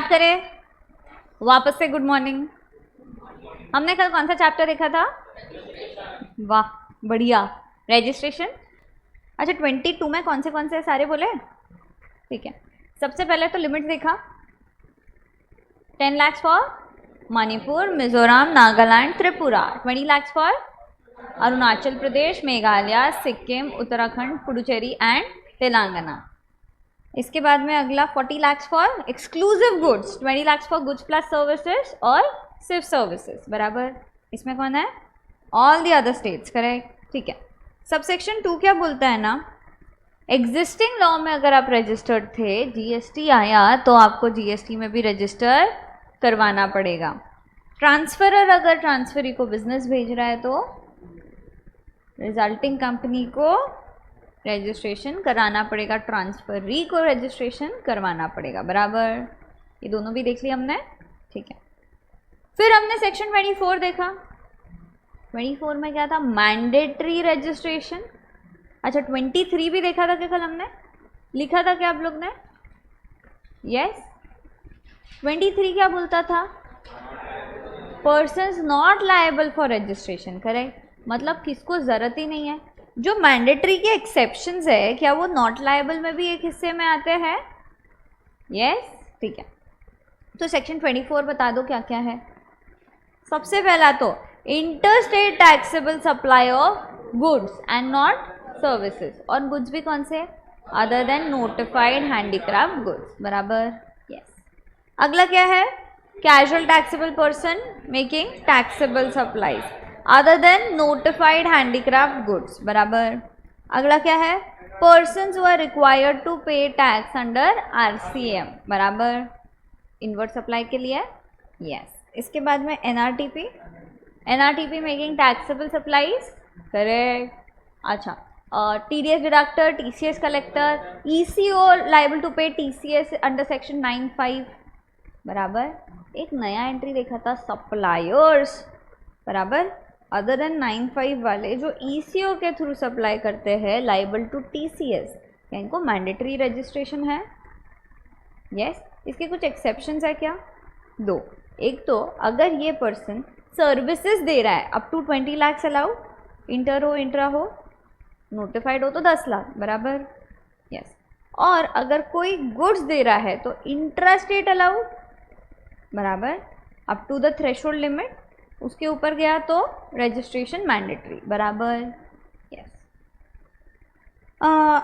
Start करें वापस से। Good morning. हमने कल कौन सा चैप्टर देखा था? वाह बढ़िया, रजिस्ट्रेशन। अच्छा 22 में कौन से सारे बोले? ठीक है, सबसे पहले तो लिमिट देखा, 10 lakhs for Manipur, Mizoram, Nagaland, Tripura, 20 lakhs for Arunachal Pradesh, Meghalaya, Sikkim, Uttarakhand, Puducherry and Telangana. इसके बाद में अगला 40 lakhs for exclusive goods, 20 lakhs for goods plus services और सिर्फ सर्विसेज, बराबर। इसमें कौन है? All the other states, correct. ठीक है, सबसेक्शन 2 क्या बोलता है ना, एग्जिस्टिंग लॉ में अगर आप रजिस्टर्ड थे, जीएसटी आया तो आपको जीएसटी में भी रजिस्टर करवाना पड़ेगा। ट्रांसफरर अगर ट्रांसफरी को बिजनेस भेज रहा है तो रिजल्टिंग कंपनी को रजिस्ट्रेशन कराना पड़ेगा, ट्रांसफरी को रजिस्ट्रेशन करवाना पड़ेगा, बराबर। ये दोनों भी देख लिया हमने, ठीक है। फिर हमने सेक्शन 24 देखा। 24 में क्या था? Mandatory registration. अच्छा 23 भी देखा था क्या कल हमने? लिखा था क्या आप लोग ने? यस। 23 क्या बोलता था? Persons not liable for registration, correct. मतलब किसको ज़रूरत ही नहीं है। जो मैंडेटरी के एक्सेप्शंस है, क्या वो नॉट लायबल में भी एक हिस्से में आते हैं? यस, ठीक है। तो सेक्शन 24 बता दो क्या क्या है। सबसे पहला तो interstate taxable supply of goods and not services, और गुड्स भी कौन से? Other than notified handicraft goods, बराबर। यस। अगला क्या है? Casual taxable person making taxable supplies other than notified handicraft goods, बराबर। अगला क्या है? Persons who are required to pay tax under RCM, बराबर, इनवर्ट सप्लाई के लिए। यस। इसके बाद में NRTP, NRTP making taxable supplies, correct. अच्छा, TDS deductor, TCS collector, eco liable to पे टीसीएस अंडर सेक्शन 95, बराबर। एक नया एंट्री देखा था, सप्लायर्स, बराबर, अदर देन 95 वाले जो ईसीओ के थ्रू सप्लाई करते हैं लाइबल टू टीसीएस, क्या इनको मैंडेटरी रजिस्ट्रेशन है? यस। इसके कुछ एक्सेप्शंस है क्या? दो। एक तो अगर ये पर्सन सर्विसेज दे रहा है up to 20 lakhs allow, inter हो इंट्रा हो, नोटिफाइड हो तो 10 लाख, बराबर। यस। और अगर कोई गुड्स दे रहा है तो इंट्रा स्टेट अलाउ, बराबर, up to the threshold limit, उसके ऊपर गया तो रजिस्ट्रेशन मैंडेटरी, बराबर। यस।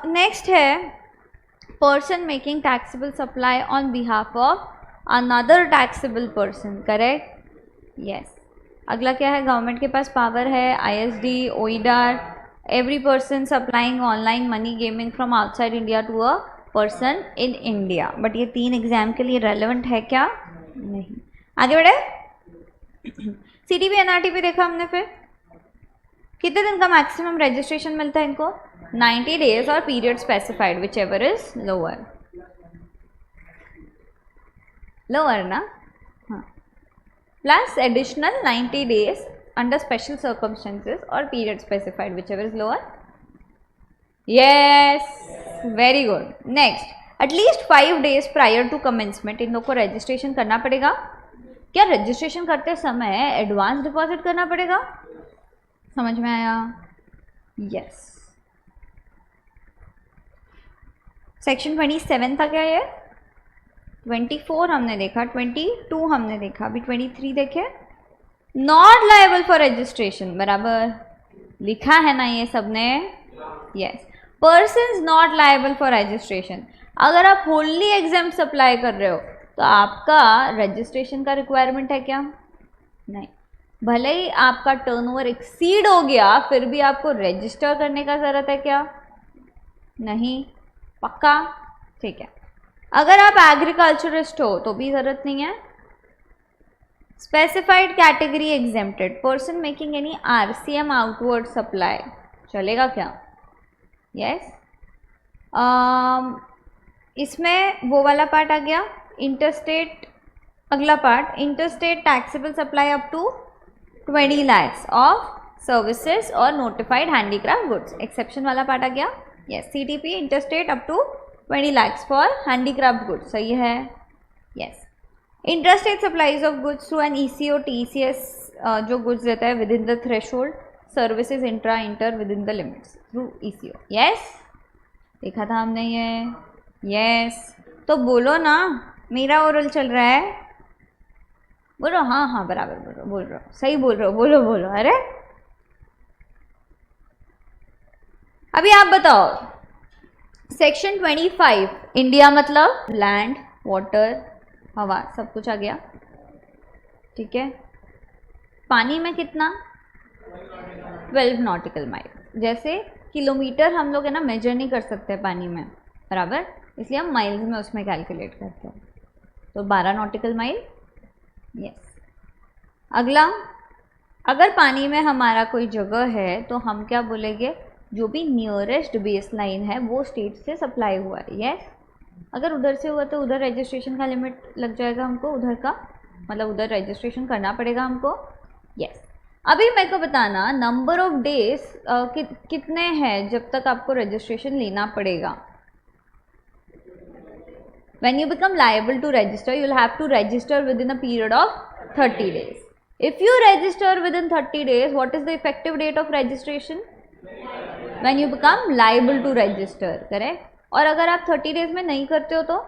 नेक्स्ट है person making taxable supply on behalf of another taxable person, correct. Yes. अगला क्या है? गवर्नमेंट के पास पावर है, ISD, OIDAR, every person supplying online money gaming from outside India to a person in India. But ये 3 exam के लिए relevant है क्या? नहीं। आगे बढ़े। सीटीपी एनआरटीपी देखा हमने। फिर कितने दिन का मैक्सिमम रजिस्ट्रेशन मिलता है इनको? 90 days और period specified whichever is lower, lower ना, हाँ, plus additional 90 days under special circumstances और period specified whichever is lower. Yes, very good. Next, at least 5 days prior to commencement इन लोग को रजिस्ट्रेशन करना पड़ेगा। क्या रजिस्ट्रेशन करते समय एडवांस डिपॉजिट करना पड़ेगा? समझ में आया? यस। सेक्शन 27 था क्या ये? 24 हमने देखा, 22 हमने देखा, अभी 23 देखे। नॉट लायबल फॉर रजिस्ट्रेशन, बराबर, लिखा है ना ये सबने? Yes. Persons not liable for registration, अगर आप होनली एग्जाम सप्लाई कर रहे हो तो आपका रजिस्ट्रेशन का रिक्वायरमेंट है क्या? नहीं। भले ही आपका टर्नओवर एक्सीड हो गया फिर भी आपको रजिस्टर करने का ज़रूरत है क्या? नहीं। पक्का? ठीक है। अगर आप एग्रीकल्चरिस्ट हो तो भी ज़रूरत नहीं है। Specified category exempted, person making any RCM outward supply, चलेगा क्या? यस। इसमें वो वाला पार्ट आ गया, इंटरस्टेट। अगला part, interstate taxable supply up to 20 lakhs of services और नोटिफाइड हैंडीक्राफ्ट गुड्स, एक्सेप्शन वाला पार्ट आ गया। Yes. CTP interstate up to 20 lakhs for handicraft goods, सही है। Yes. Intrastate supplies of goods through an ECO TCS जो goods देता है within the threshold, services intra inter within the limits through ECO. Yes, देखा था हमने ये. Yes, तो बोलो ना, मेरा ओरल चल रहा है. बोलो हाँ हाँ बराबर बोल रहे हो, सही बोल रहे हो, बोलो बोलो. अरे अभी आप बताओ, सेक्शन 25 इंडिया मतलब लैंड, वाटर, हवा, सब कुछ आ गया. ठीक है. पानी में कितना? 12 नॉटिकल माइल. जैसे किलोमीटर हम लोग है ना मेजर नहीं कर सकते पानी में, बराबर, इसलिए हम माइल्स में उसमें कैलकुलेट करते हैं. तो 12 नॉटिकल माइल. यस. अगला, अगर पानी में हमारा कोई जगह है तो हम क्या बोलेंगे, जो भी नियरेस्ट बेस लाइन है वो स्टेट से सप्लाई हुआ है. यस. अगर उधर से हुआ तो उधर रजिस्ट्रेशन का लिमिट लग जाएगा हमको, उधर का मतलब उधर रजिस्ट्रेशन करना पड़ेगा हमको. यस. अभी मेरे को बताना नंबर ऑफ डेज कितने हैं जब तक आपको रजिस्ट्रेशन लेना पड़ेगा. When you become liable to register, you will have to register within a period of 30 days. If you register within 30 days, what is the effective date of registration? When you become liable to register, correct? और अगर आप 30 days में नहीं करते हो तो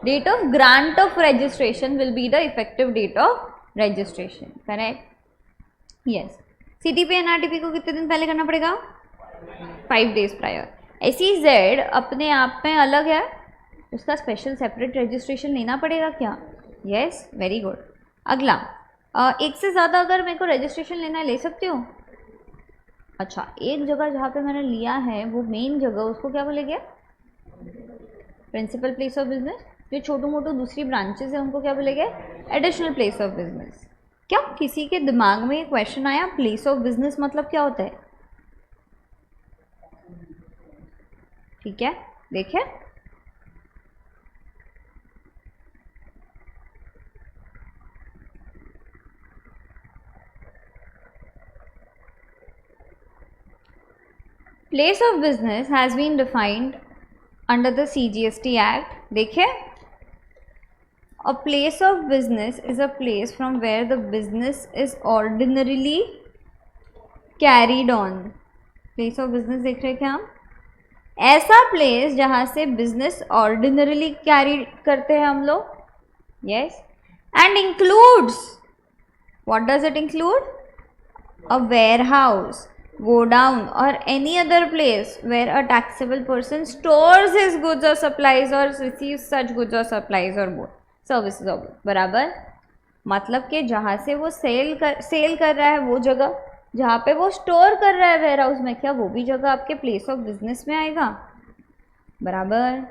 date of grant of registration will be the effective date of registration, correct? Yes. CTP NRTP को कितने दिन पहले करना पड़ेगा? 5 days prior. SEZ अपने आप में अलग है, उसका स्पेशल सेपरेट रजिस्ट्रेशन लेना पड़ेगा क्या? Yes, very good. अगला, एक से ज़्यादा अगर मेरे को रजिस्ट्रेशन लेना है, ले सकती हूँ? अच्छा, एक जगह जहाँ पे मैंने लिया है वो मेन जगह, उसको क्या बोलेंगे? Principal place of business. जो छोटू मोटू दूसरी ब्रांचेस है उनको क्या बोलेंगे? Additional place of business. क्या किसी के दिमाग में क्वेश्चन आया प्लेस ऑफ बिजनेस मतलब क्या होता है? ठीक है, देखिए. Place of business has been defined under the CGST Act. देखिए, a place of business is a place from where the business is ordinarily carried on. Place of business देख रहे हैं क्या हम? ऐसा place जहाँ से business ordinarily carry करते हैं हम लोग. Yes. And includes, what does it include? A warehouse, godown or any other place where a taxable person stores his goods or supplies or receives such goods or supplies or both services or both. बराबर, मतलब कि जहाँ से वो cell कर रहा है वो जगह, जहाँ पे वो स्टोर कर रहा है वेयर हाउस में, क्या वो भी जगह आपके प्लेस ऑफ बिजनेस में आएगा? बराबर.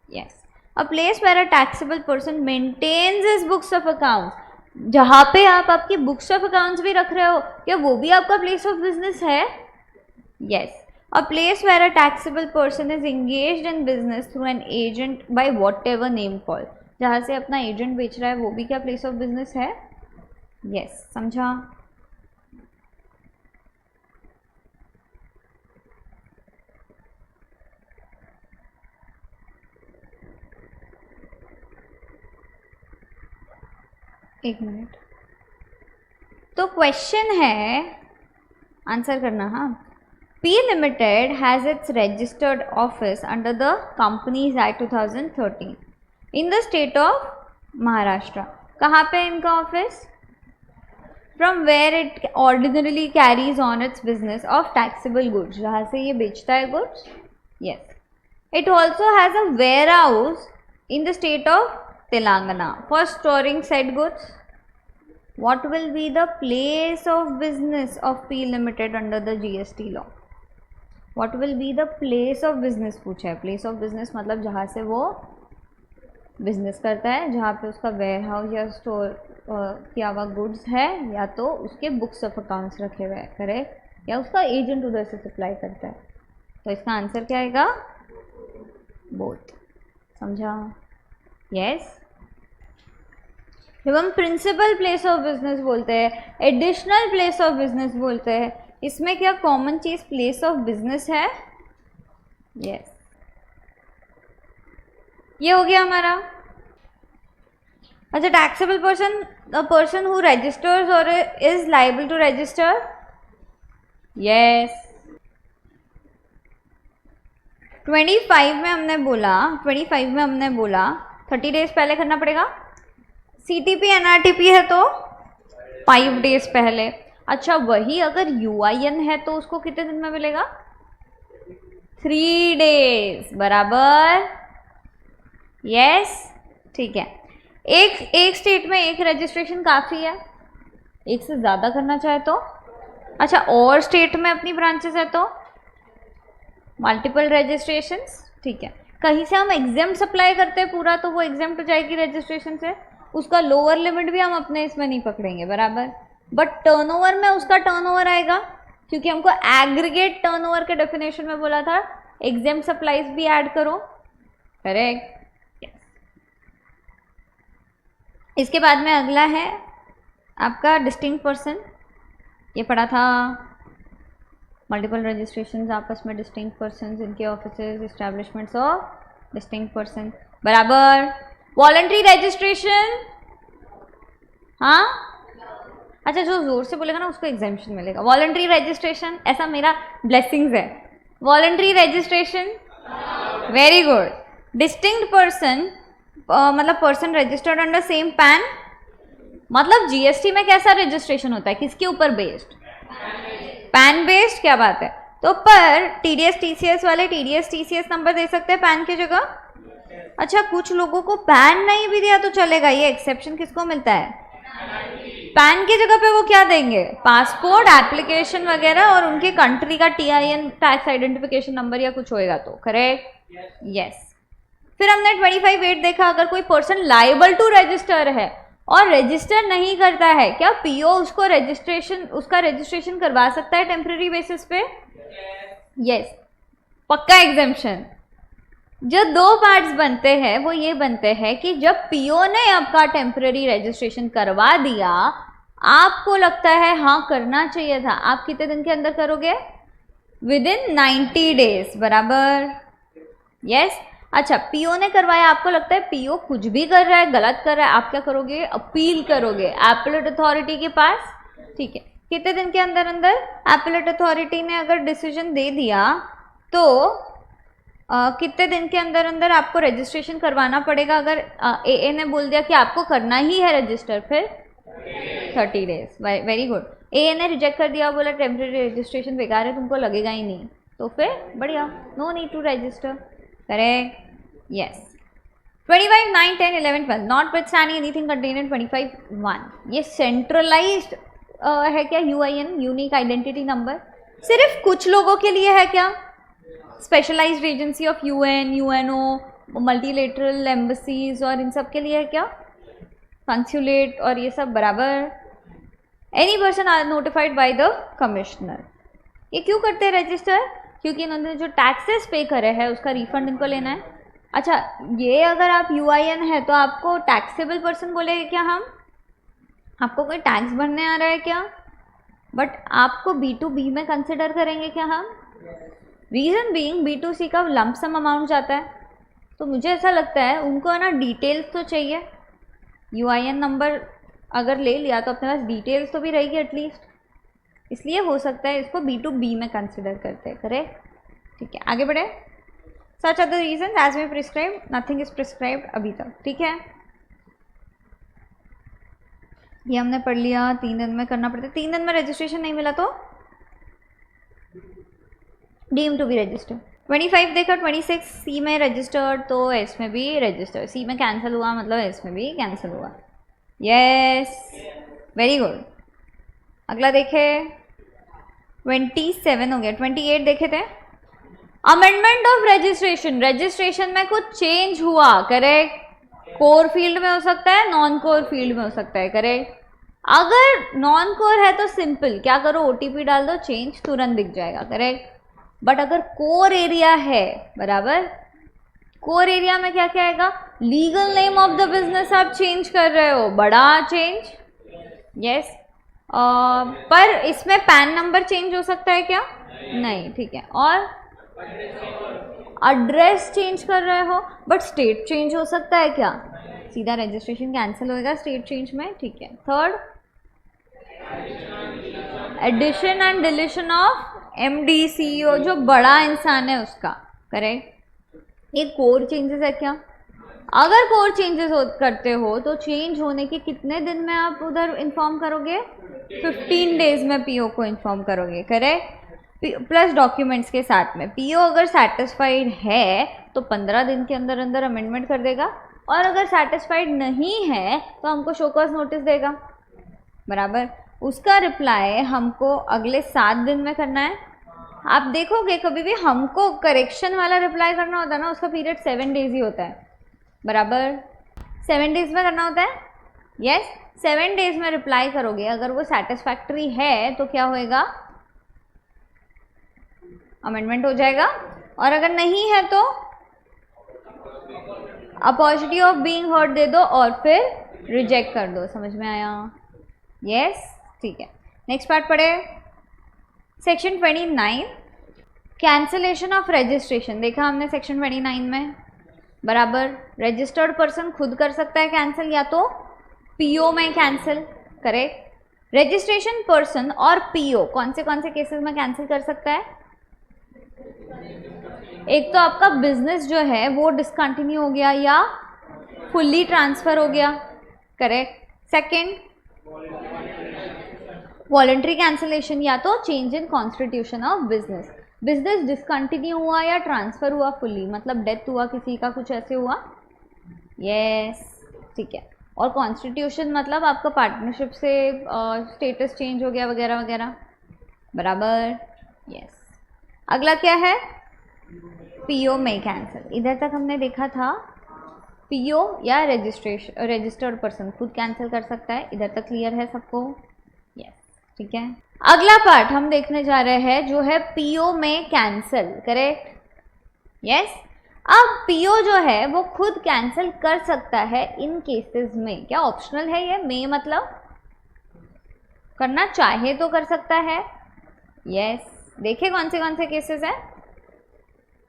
Yes. A place where a taxable person maintains his books of accounts. जहाँ पे आप आपकी बुक्स ऑफ अकाउंट्स भी रख रहे हो, क्या वो भी आपका प्लेस ऑफ बिजनेस है? Yes. A place where a taxable person is engaged in business through an agent by whatever name called. जहाँ से अपना एजेंट बेच रहा है वो भी क्या प्लेस ऑफ बिजनेस है? Yes. समझा? एक मिनट. तो क्वेश्चन है, आंसर करना. हाँ. P Limited has its registered office under the Companies Act 2013 in the state of Maharashtra. कहाँ पे इनका office? From where it ordinarily carries on its business of taxable goods. जहाँ से ये बेचता है goods. Yes. It also has a warehouse in the state of Telangana for storing said goods. What will be the place of business of P Limited under the GST law? What will be the place of business पूछा है. Place of business मतलब जहाँ से वो business करता है, जहाँ पे उसका वेयर हाउस या स्टोर किया हुआ गुड्स है, या तो उसके बुक्स ऑफ अकाउंट्स रखे हुए हैं, करेक्ट, या उसका एजेंट उधर से सप्लाई करता है. तो इसका आंसर क्या आएगा? बोथ. समझा? यस. जब हम प्रिंसिपल प्लेस ऑफ बिजनेस बोलते हैं, एडिशनल प्लेस ऑफ बिजनेस बोलते हैं, इसमें क्या कॉमन चीज प्लेस ऑफ बिजनेस है? यस. ये हो गया हमारा. अच्छा, taxable person the person who registers और is liable to register, yes. 25 में हमने बोला 30 डेज पहले करना पड़ेगा। CTP NRTP है तो 5 डेज पहले। अच्छा, वही अगर UIN है तो उसको कितने दिन में मिलेगा? 3 डेज, बराबर, यस, ठीक है। एक स्टेट में एक रजिस्ट्रेशन काफ़ी है, एक से ज़्यादा करना चाहे तो? अच्छा, और स्टेट में अपनी ब्रांचेस है तो मल्टीपल रजिस्ट्रेशंस, ठीक है। कहीं से हम एग्जाम्प्ट सप्लाई करते हैं पूरा तो वो एग्जाम्प्ट हो जाएगी रजिस्ट्रेशन से, उसका लोअर लिमिट भी हम अपने इसमें नहीं पकड़ेंगे, बराबर। बट टर्नओवर में उसका टर्नओवर आएगा, क्योंकि हमको एग्रीगेट टर्नओवर के डेफिनेशन में बोला था एग्जाम्प्ट सप्लाईज भी ऐड करो, करेक्ट। इसके बाद में अगला है आपका डिस्टिंक्ट पर्सन, ये पढ़ा था, मल्टीपल रजिस्ट्रेशंस आपस में डिस्टिंक्ट पर्सन, इनके offices establishments of distinct person, बराबर। वॉलंटरी रजिस्ट्रेशन, हाँ, अच्छा, जो जोर से बोलेगा ना उसको एग्जेम्पशन मिलेगा। वॉलंटरी रजिस्ट्रेशन, ऐसा मेरा ब्लेसिंग्स है। Voluntary registration, very good. Distinct person मतलब person registered under same PAN, मतलब GST में कैसा रजिस्ट्रेशन होता है, किसके ऊपर बेस्ड? पैन बेस्ड, क्या बात है। तो पर TDS TCS वाले TDS TCS नंबर दे सकते हैं पैन की जगह। अच्छा, कुछ लोगों को पैन नहीं भी दिया तो चलेगा, ये एक्सेप्शन किसको मिलता है? पैन की जगह पे वो क्या देंगे? पासपोर्ट, एप्लीकेशन वगैरह, और उनके कंट्री का TIN, टैक्स आइडेंटिफिकेशन नंबर या कुछ होएगा तो, करेक्ट, यस। फिर हमने 25(8) देखा, अगर कोई पर्सन लाइबल टू रजिस्टर है और रजिस्टर नहीं करता है, क्या PO उसको उसका रजिस्ट्रेशन करवा सकता है टेम्पररी बेसिस पे? यस, पक्का एग्जेम्पशन। जो 2 पार्ट्स बनते हैं वो ये बनते हैं कि जब PO ने आपका टेम्पररी रजिस्ट्रेशन करवा दिया, आपको लगता है हाँ करना चाहिए था, आप कितने दिन के अंदर करोगे? विदिन 90 डेज, बराबर, यस। अच्छा, PO ने करवाया, आपको लगता है PO कुछ भी कर रहा है, गलत कर रहा है, आप क्या करोगे? अपील करोगे एपेलेट अथॉरिटी के पास, ठीक है। कितने दिन के अंदर एपेलेट अथॉरिटी ने अगर डिसीजन दे दिया तो कितने दिन के अंदर आपको रजिस्ट्रेशन करवाना पड़ेगा? अगर AA ने बोल दिया कि आपको करना ही है रजिस्टर, फिर 30 डेज, वेरी गुड। AA ने रिजेक्ट कर दिया, बोला टेम्पररी रजिस्ट्रेशन बेकार है, तुमको लगेगा ही नहीं, तो फिर बढ़िया, no need to register, correct, yes. 25, 9, 10, 11, 12 notwithstanding anything contained in 25(1), ये सेंट्रलाइज्ड है क्या? UIN, यूनिक आइडेंटिटी नंबर, सिर्फ कुछ लोगों के लिए है क्या? Specialised agency of UN, UNO, multilateral embassies और इन सब के लिए है क्या? कंसुलेट और ये सब, बराबर। Any person are notified by the commissioner. ये क्यों करते हैं रजिस्टर? क्योंकि इन्होंने जो टैक्सेस पे करे हैं उसका रिफंड इनको लेना है। अच्छा, ये अगर आप UIN है तो आपको टैक्सेबल पर्सन बोलेंगे क्या हम? आपको कोई टैक्स भरने आ रहा है क्या? बट आपको B2B में कंसिडर करेंगे क्या हम? रीज़न बीइंग B2C का लंप सम अमाउंट जाता है, तो मुझे ऐसा लगता है उनको ना डिटेल्स तो चाहिए। UIN नंबर अगर ले लिया तो अपने पास डिटेल्स तो भी रहेगी एटलीस्ट, इसलिए हो सकता है इसको B2B में कंसिडर करते हैं, करेक्ट, ठीक है। आगे बढ़े। Such are the reason as we prescribe, nothing is prescribed अभी तक, ठीक है। ये हमने पढ़ लिया, 3 दिन में करना पड़ता है। 3 दिन में रजिस्ट्रेशन नहीं मिला तो डीम टू बी रजिस्टर्ड। 25 देखा, 26 C में रजिस्टर्ड तो S में भी रजिस्टर्ड, C में कैंसिल हुआ मतलब S में भी कैंसिल हुआ, यस, वेरी गुड। अगला देखे, 27 हो गया। 28 देखे थे, अमेंडमेंट ऑफ रजिस्ट्रेशन, रजिस्ट्रेशन में कुछ चेंज हुआ, करेक्ट, कोर फील्ड में हो सकता है, नॉन कोर फील्ड में हो सकता है, करेक्ट। अगर नॉन कोर है तो सिंपल क्या करो, OTP डाल दो, चेंज तुरंत दिख जाएगा, करेक्ट। बट अगर कोर एरिया है, बराबर, कोर एरिया में क्या क्या आएगा? Legal name of the business आप चेंज कर रहे हो, बड़ा चेंज, यस। पर इसमें पैन नंबर चेंज हो सकता है क्या? नहीं, ठीक है। और एड्रेस चेंज कर रहे हो, बट स्टेट चेंज हो सकता है क्या? सीधा रजिस्ट्रेशन कैंसिल होएगा स्टेट चेंज में, ठीक है। Third, addition and deletion of MD CEO, जो बड़ा इंसान है उसका, करेक्ट। ये कोर चेंजेस है क्या? अगर कोर चेंजेस करते हो तो चेंज होने के कितने दिन में आप उधर इन्फॉर्म करोगे? 15 डेज में पीओ को इन्फॉर्म करोगे, करेक्ट। प्लस डॉक्यूमेंट्स के साथ में। पीओ अगर सेटिस्फाइड है तो 15 दिन के अंदर अंदर अमेंडमेंट कर देगा, और अगर सेटिस्फाइड नहीं है तो हमको शो कॉज नोटिस देगा, बराबर। उसका रिप्लाई हमको अगले 7 दिन में करना है। आप देखोगे कभी भी हमको करेक्शन वाला रिप्लाई करना होता है ना, उसका पीरियड 7 डेज ही होता है, बराबर। 7 डेज में करना होता है, यस। 7 डेज में रिप्लाई करोगे, अगर वो सेटिस्फैक्ट्री है तो क्या होएगा? अमेंडमेंट हो जाएगा, और अगर नहीं है तो opportunity of being heard they दो और फिर रिजेक्ट कर दो। समझ में आया? यस, ठीक है। नेक्स्ट पार्ट पढ़े, सेक्शन 29, कैंसिलेशन ऑफ रजिस्ट्रेशन। देखा हमने सेक्शन 29 में, बराबर। रजिस्टर्ड पर्सन खुद कर सकता है कैंसिल, या तो पीओ में कैंसिल, करेक्ट। रजिस्ट्रेशन पर्सन और पीओ कौन से केसेस में कैंसिल कर सकता है? एक तो आपका बिजनेस जो है वो डिसकंटिन्यू हो गया या फुल्ली ट्रांसफर हो गया, करेक्ट। सेकंड, वॉलंटरी कैंसिलेशन, या तो change in constitution of business. Business discontinue हुआ या ट्रांसफर हुआ फुल्ली, मतलब डेथ हुआ किसी का, कुछ ऐसे हुआ, यस, ठीक है। और कॉन्स्टिट्यूशन मतलब आपका पार्टनरशिप से स्टेटस चेंज हो गया वगैरह वगैरह, बराबर, यस। अगला क्या है? पीओ में कैंसिल। इधर तक हमने देखा था पीओ या रजिस्टर्ड पर्सन खुद कैंसिल कर सकता है। इधर तक क्लियर है सबको? यस, ठीक है। अगला पार्ट हम देखने जा रहे हैं जो है पीओ में कैंसिल, करेक्ट, यस। अब पीओ जो है वो खुद कैंसिल कर सकता है इन केसेस में। क्या ऑप्शनल है ये? में मतलब करना चाहे तो कर सकता है, यस। देखे कौन से केसेस है?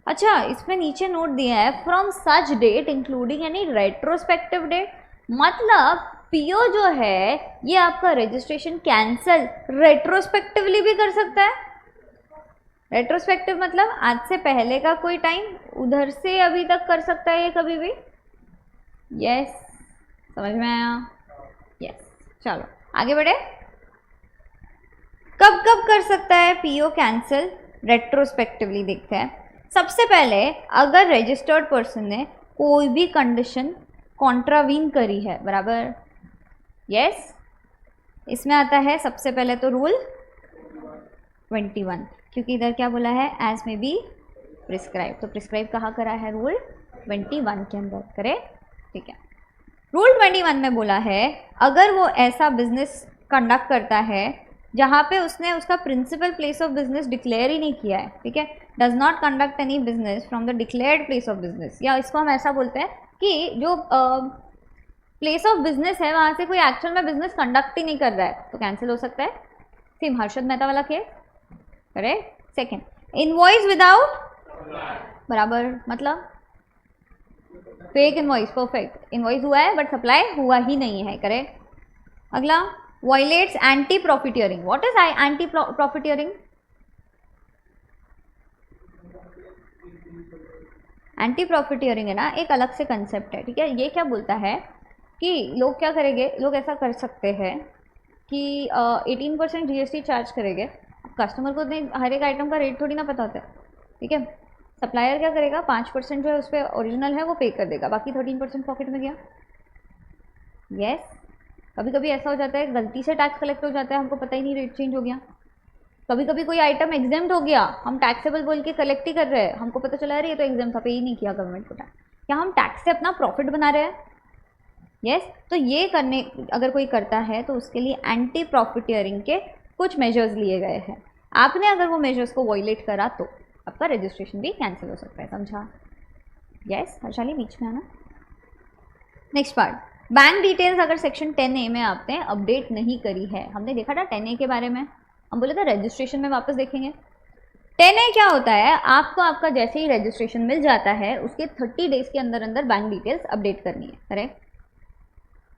अच्छा, इसमें नीचे नोट दिया है from such date including any retrospective date. मतलब पीओ जो है ये आपका रजिस्ट्रेशन कैंसिल रेट्रोस्पेक्टिवली भी कर सकता है। रेट्रोस्पेक्टिव मतलब आज से पहले का कोई टाइम, उधर से अभी तक कर सकता है ये कभी भी, यस। समझ में आया? यस, चलो आगे बढ़े। कब कब कर सकता है पीओ कैंसिल रेट्रोस्पेक्टिवली? देखते हैं। सबसे पहले अगर रजिस्टर्ड पर्सन ने कोई भी कंडीशन कॉन्ट्रावीन करी है, बराबर, यस। इसमें आता है सबसे पहले तो रूल 21, क्योंकि इधर क्या बोला है? एज में बी प्रिस्क्राइब, तो प्रिस्क्राइब कहाँ करा है? रूल 21 के अंदर, करे, ठीक है। रूल 21 में बोला है अगर वो ऐसा बिजनेस कंडक्ट करता है जहाँ पे उसने उसका principal place of business declare ही नहीं किया है, ठीक है, does not conduct any business from the declared place of business, या इसको हम ऐसा बोलते हैं कि जो प्लेस ऑफ बिजनेस है वहाँ से कोई एक्चुअल में बिजनेस कंडक्ट ही नहीं कर रहा है, तो कैंसिल हो सकता है। सेम हर्षद मेहता वाला case, correct. Second, invoice without, बराबर, मतलब फेक इनवॉइस, परफेक्ट, इनवॉइस हुआ है बट सप्लाई हुआ ही नहीं है, करेक्ट। अगला, violets anti profiteering. What is anti profiteering? Anti profiteering है ना, एक अलग से कंसेप्ट है, ठीक है। ये क्या बोलता है कि लोग क्या करेंगे, लोग ऐसा कर सकते हैं कि 18% जीएसटी चार्ज करेंगे। कस्टमर को हर एक आइटम का रेट थोड़ी ना पता होता है, ठीक है। सप्लायर क्या करेगा, 5% जो है उस पर ओरिजिनल है वो पे कर देगा, बाकी 13% पॉकेट में गया, यस। कभी कभी ऐसा हो जाता है गलती से टैक्स कलेक्ट हो जाता है, हमको पता ही नहीं, रेट चेंज हो गया। कभी कभी कोई आइटम एग्जेम्प्ट हो गया, हम टैक्सेबल बोल के कलेक्ट ही कर रहे हैं, हमको पता चला रही है तो एग्जाम था, पे ही नहीं किया गवर्नमेंट को टैक्स। क्या हम टैक्स से अपना प्रॉफिट बना रहे हैं? यस। तो ये करने अगर कोई करता है तो उसके लिए एंटी प्रॉफिटियरिंग के कुछ मेजर्स लिए गए हैं। आपने अगर वो मेजर्स को वॉयलेट करा तो आपका रजिस्ट्रेशन भी कैंसिल हो सकता है, समझा? यस, हर्षाली बीच में आना। नेक्स्ट पार्ट, बैंक डिटेल्स अगर सेक्शन 10A में आपने अपडेट नहीं करी है, हमने देखा था 10A के बारे में, हम बोले थे रजिस्ट्रेशन में वापस देखेंगे, 10A क्या होता है, आपको आपका जैसे ही रजिस्ट्रेशन मिल जाता है उसके 30 डेज के अंदर अंदर बैंक डिटेल्स अपडेट करनी है, करेक्ट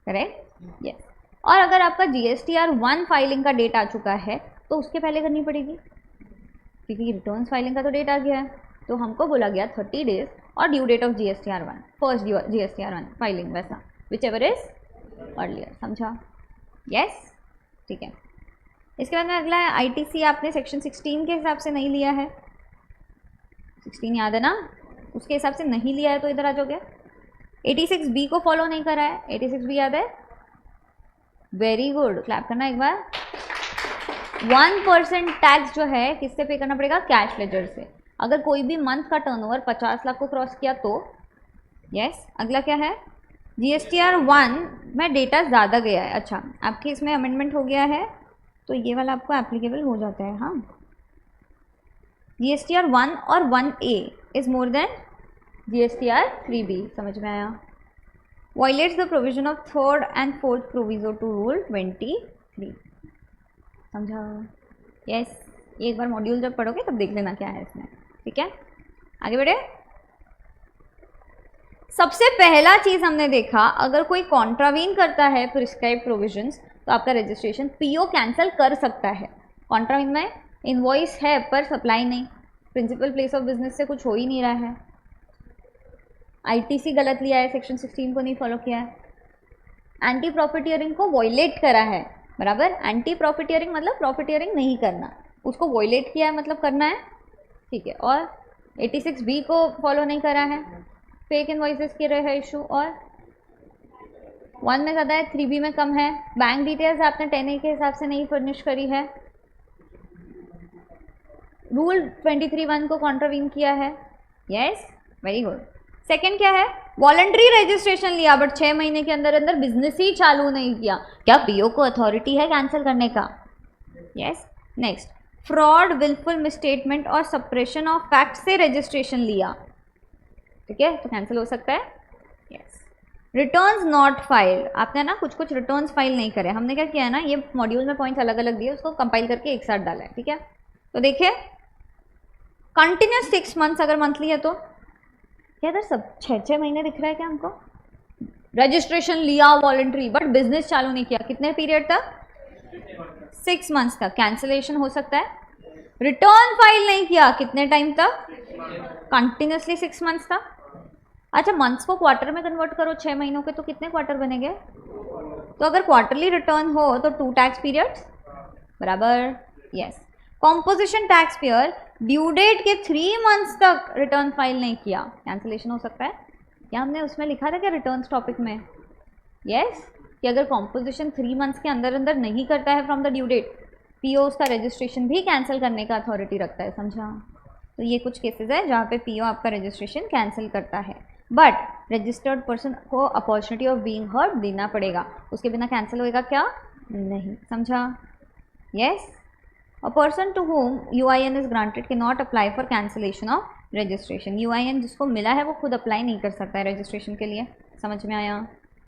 करेक्ट यस। और अगर आपका GSTR 1 फाइलिंग का डेट आ चुका है तो उसके पहले करनी पड़ेगी, क्योंकि रिटर्न्स फाइलिंग का तो डेट आ गया है, तो हमको बोला गया 30 डेज और due date of GSTR 1, first GSTR 1 filing, वैसा विच एवर इज अर्लियर, समझा? यस ठीक है। इसके बाद में अगला है ITC, आपने सेक्शन 16 के हिसाब से नहीं लिया है, 16 याद है ना, उसके हिसाब से नहीं लिया है तो इधर आ जाओगे। 86B को फॉलो नहीं करा है, 86B याद है, वेरी गुड, क्लैप करना एक बार। 1% टैक्स जो है किससे पे करना पड़ेगा, कैश लेजर से। अगर कोई भी मंथ का टर्नओवर 50 लाख को क्रॉस किया तो यस। अगला क्या है, GSTR 1 में डेटा ज़्यादा गया है, अच्छा आपके इसमें अमेंडमेंट हो गया है तो ये वाला आपको एप्लीकेबल हो जाता है। हाँ, GSTR 1 और 1A is more than GSTR 3B, समझ में आया? Violates the provision of third and fourth proviso to rule 23, समझा? यस, एक बार मॉड्यूल जब पढ़ोगे तब देख लेना क्या है इसमें, ठीक है? आगे बढ़े। सबसे पहला चीज़ हमने देखा, अगर कोई कॉन्ट्रावीन करता है प्रिस्क्राइब प्रोविजंस तो आपका रजिस्ट्रेशन PO कैंसिल कर सकता है। कॉन्ट्रावीन में इनवॉइस है पर सप्लाई नहीं, प्रिंसिपल प्लेस ऑफ बिजनेस से कुछ हो ही नहीं रहा है, ITC गलत लिया है, सेक्शन 16 को नहीं फॉलो किया है, एंटी प्रॉफिटियरिंग को वॉयलेट करा है, बराबर। एंटी प्रॉफिटियरिंग मतलब प्रॉफिटियरिंग नहीं करना, उसको वॉयलेट किया है मतलब करना है, ठीक है। और 86B को फॉलो नहीं करा है, फेक इनवॉइसेस के रहे इशू, और 1 में ज़्यादा है, 3B में कम है। बैंक डिटेल्स आपने 10A के हिसाब से नहीं फर्निश करी है, रूल 23(1) को कॉन्ट्रावीन किया है, यस वेरी गुड। सेकंड क्या है, वॉलंटरी रजिस्ट्रेशन लिया बट 6 महीने के अंदर अंदर बिजनेस ही चालू नहीं किया, क्या PO को अथॉरिटी है कैंसिल करने का? Yes. Next, fraud, wilful misstatement और सप्रेशन ऑफ फैक्ट से रजिस्ट्रेशन लिया, ठीक है, तो कैंसिल हो सकता है, यस। रिटर्न्स नॉट फाइल्ड, आपने ना कुछ कुछ रिटर्न्स फाइल नहीं करे, हमने क्या किया है ना, ये मॉड्यूल में पॉइंट्स अलग अलग दिए, उसको कंपाइल करके एक साथ डाला है, ठीक है। तो देखिए, कंटिन्यूस 6 मंथ्स अगर मंथली है तो क्या इधर सब 6 महीने दिख रहा है क्या हमको? रजिस्ट्रेशन लिया वॉलंटरी बट बिजनेस चालू नहीं किया, कितने पीरियड तक? 6 मंथ्स तक, कैंसिलेशन हो सकता है। रिटर्न फाइल नहीं किया, कितने टाइम तक? कंटिन्यूसली 6 मंथ्स तक। अच्छा, मंथ्स को क्वार्टर में कन्वर्ट करो 6 महीनों के, तो कितने क्वार्टर बनेंगे? तो अगर क्वार्टरली रिटर्न हो तो 2 टैक्स पीरियड्स, बराबर, yes. Composition tax payer due date के 3 मंथ्स तक रिटर्न फाइल नहीं किया, कैंसिलेशन हो सकता है। क्या हमने उसमें लिखा था क्या रिटर्न्स टॉपिक में? यस, कि अगर कॉम्पोजिशन 3 मंथ्स के अंदर अंदर नहीं करता है from the due date, PO उसका रजिस्ट्रेशन भी कैंसिल करने का अथॉरिटी रखता है, समझा? तो ये कुछ केसेस है जहाँ पे PO आपका रजिस्ट्रेशन कैंसिल करता है, बट रजिस्टर्ड पर्सन को अपॉर्चुनिटी ऑफ बीइंग हर्ड देना पड़ेगा, उसके बिना कैंसिल होएगा क्या? नहीं, समझा? Yes. A person to whom UIN is granted cannot apply for cancellation of registration. UIN जिसको मिला है वो खुद अप्लाई नहीं कर सकता है रजिस्ट्रेशन के लिए, समझ में आया?